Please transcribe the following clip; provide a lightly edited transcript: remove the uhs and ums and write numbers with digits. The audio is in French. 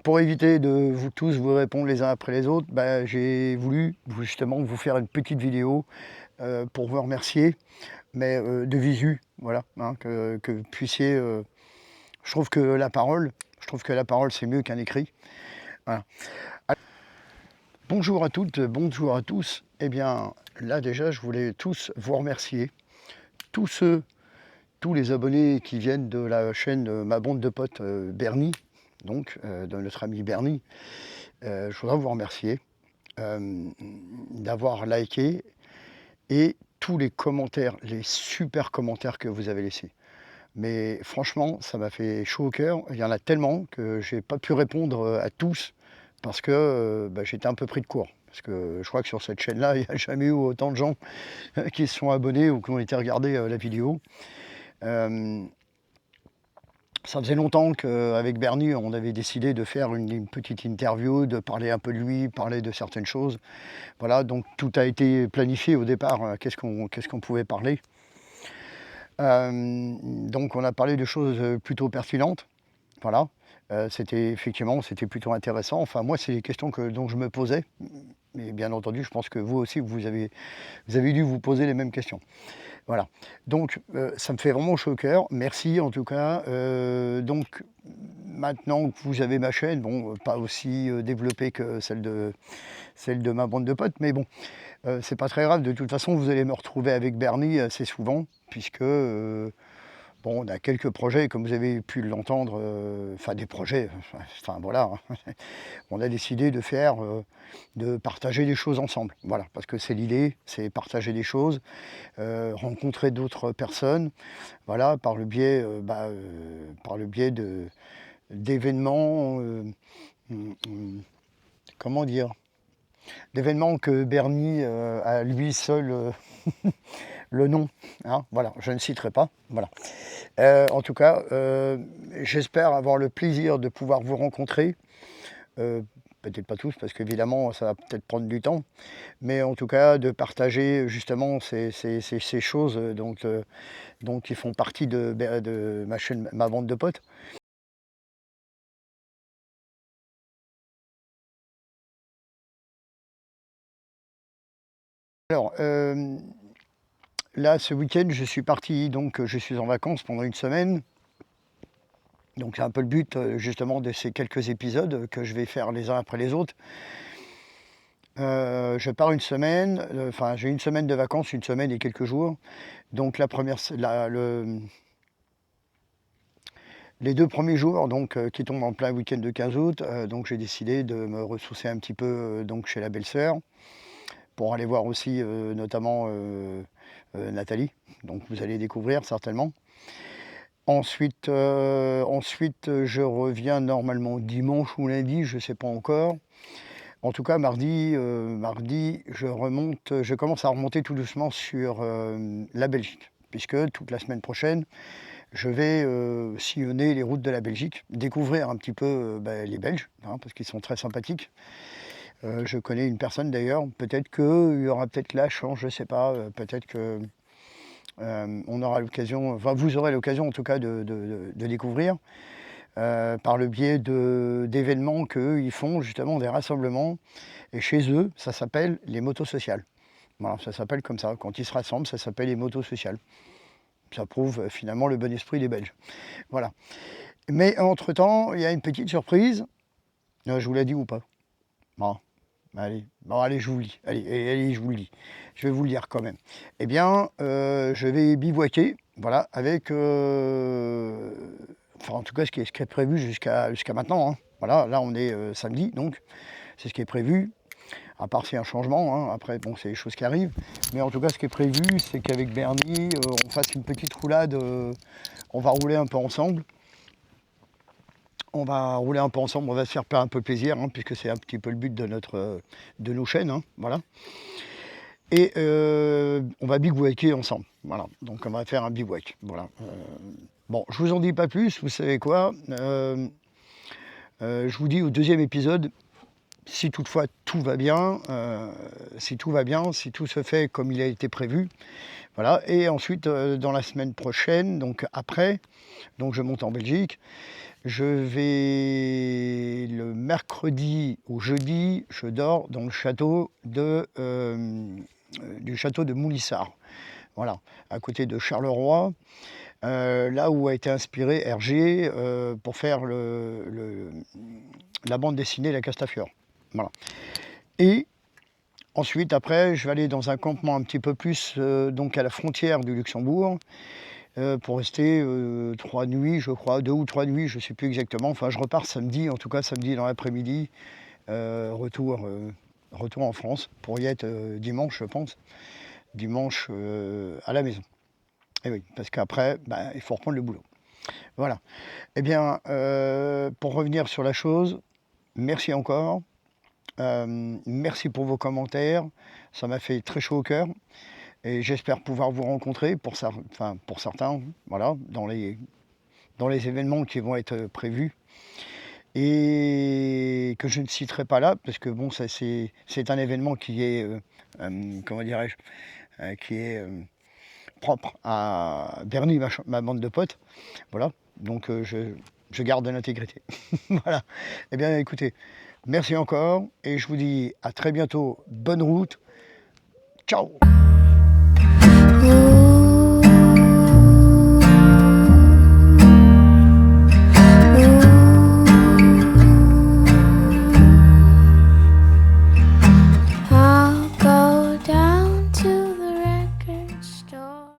Pour éviter de vous tous vous répondre les uns après les autres, bah, j'ai voulu justement vous faire une petite vidéo pour vous remercier, mais de visu, voilà, hein, que vous puissiez. Je trouve que la parole c'est mieux qu'un écrit. Voilà. Bonjour à toutes, bonjour à tous. Eh bien, là déjà, je voulais tous vous remercier, tous les abonnés qui viennent de la chaîne Ma Bande de Potes Bernie, donc de notre ami Bernie. Je voudrais vous remercier d'avoir liké et tous les commentaires, les super commentaires que vous avez laissés. Mais franchement, ça m'a fait chaud au cœur. Il y en a tellement que j'ai pas pu répondre à tous parce que j'étais un peu pris de court. Parce que je crois que sur cette chaîne-là, il n'y a jamais eu autant de gens qui se sont abonnés ou qui ont été regarder la vidéo. Ça faisait longtemps qu'avec Bernie, on avait décidé de faire une petite interview, de parler un peu de lui, parler de certaines choses. Voilà, donc tout a été planifié au départ. Qu'est-ce qu'on pouvait parler? Donc on a parlé de choses plutôt pertinentes. Voilà. C'était plutôt intéressant. Enfin, moi, c'est les questions dont je me posais. Mais bien entendu, je pense que vous aussi, vous avez dû vous poser les mêmes questions. Voilà. Donc, ça me fait vraiment chaud au cœur. Merci en tout cas. Donc, maintenant que vous avez ma chaîne, bon, pas aussi développée que celle de ma bande de potes, mais bon, c'est pas très grave. De toute façon, vous allez me retrouver avec Bernie assez souvent, puisque bon, on a quelques projets, comme vous avez pu l'entendre, enfin des projets, enfin voilà, hein. On a décidé de partager des choses ensemble. Voilà, parce que c'est l'idée, c'est partager des choses, rencontrer d'autres personnes, voilà, par le biais d'événements, comment dire, d'événements que Bernie a lui seul le nom, hein, voilà, je ne citerai pas, voilà. En tout cas, j'espère avoir le plaisir de pouvoir vous rencontrer. Peut-être pas tous, parce qu'évidemment, ça va peut-être prendre du temps. Mais en tout cas, de partager justement ces choses donc qui font partie de ma chaîne, ma bande de potes. Alors, là, ce week-end, je suis parti, donc je suis en vacances pendant une semaine. Donc c'est un peu le but justement de ces quelques épisodes que je vais faire les uns après les autres. Je pars une semaine, enfin j'ai une semaine de vacances, une semaine et quelques jours. Donc les 2 premiers jours donc qui tombent en plein week-end de 15 août, donc j'ai décidé de me ressourcer un petit peu, donc chez la belle-sœur, pour aller voir aussi, notamment, Nathalie, donc vous allez découvrir certainement. Ensuite, je reviens normalement dimanche ou lundi, je ne sais pas encore. En tout cas, mardi, je commence à remonter tout doucement sur la Belgique, puisque toute la semaine prochaine, je vais sillonner les routes de la Belgique, découvrir un petit peu les Belges, hein, parce qu'ils sont très sympathiques. Je connais une personne d'ailleurs, peut-être qu'il y aura peut-être la chance, je ne sais pas, peut-être que on aura l'occasion, enfin vous aurez l'occasion en tout cas de découvrir par le biais d'événements qu'eux ils font, justement des rassemblements. Et chez eux, ça s'appelle les motos sociales. Voilà, ça s'appelle comme ça. Quand ils se rassemblent, ça s'appelle les motos sociales. Ça prouve finalement le bon esprit des Belges. Voilà. Mais entre-temps, il y a une petite surprise. Je vous l'ai dit ou pas? Bon, allez, je vous le dis. Allez, je vous le dis. Je vais vous le dire quand même. Eh bien, je vais bivouaquer, voilà, avec... enfin, en tout cas, ce qui est prévu jusqu'à maintenant, hein. Voilà, là, on est samedi, donc c'est ce qui est prévu. À part s'il y a un changement, hein. Après, bon, c'est les choses qui arrivent. Mais en tout cas, ce qui est prévu, c'est qu'avec Bernie, on fasse une petite roulade. On va rouler un peu ensemble. On va se faire un peu plaisir, hein, puisque c'est un petit peu le but de nos chaînes, hein, voilà. Et on va bivouaquer ensemble, voilà. Donc on va faire un bivouac, voilà. Bon, je vous en dis pas plus, vous savez quoi. Je vous dis au deuxième épisode, si toutefois tout tout va bien, si tout se fait comme il a été prévu. Voilà, et ensuite, dans la semaine prochaine, donc après, donc je monte en Belgique. Je vais le mercredi au jeudi, je dors dans le château du château de Moulissard. Voilà, à côté de Charleroi, là où a été inspiré Hergé pour faire la bande dessinée La Castafiore. Voilà. Et ensuite, après, je vais aller dans un campement un petit peu plus donc à la frontière du Luxembourg pour rester 3 nuits, je crois, 2 ou 3 nuits, je ne sais plus exactement. Enfin, je repars samedi, en tout cas samedi dans l'après-midi, retour en France pour y être dimanche, je pense, dimanche à la maison. Et oui, parce qu'après, bah, il faut reprendre le boulot. Voilà. Eh bien, pour revenir sur la chose, merci encore. Merci pour vos commentaires. Ça m'a fait très chaud au cœur. Et j'espère pouvoir vous rencontrer pour certains, voilà, dans les événements qui vont être prévus. Et que je ne citerai pas là, parce que bon, ça c'est un événement qui est, comment dirais-je, qui est propre à Bernie, ma bande de potes. Voilà, donc je garde l'intégrité. Voilà. Eh bien, écoutez, merci encore, et je vous dis à très bientôt. Bonne route. Ciao.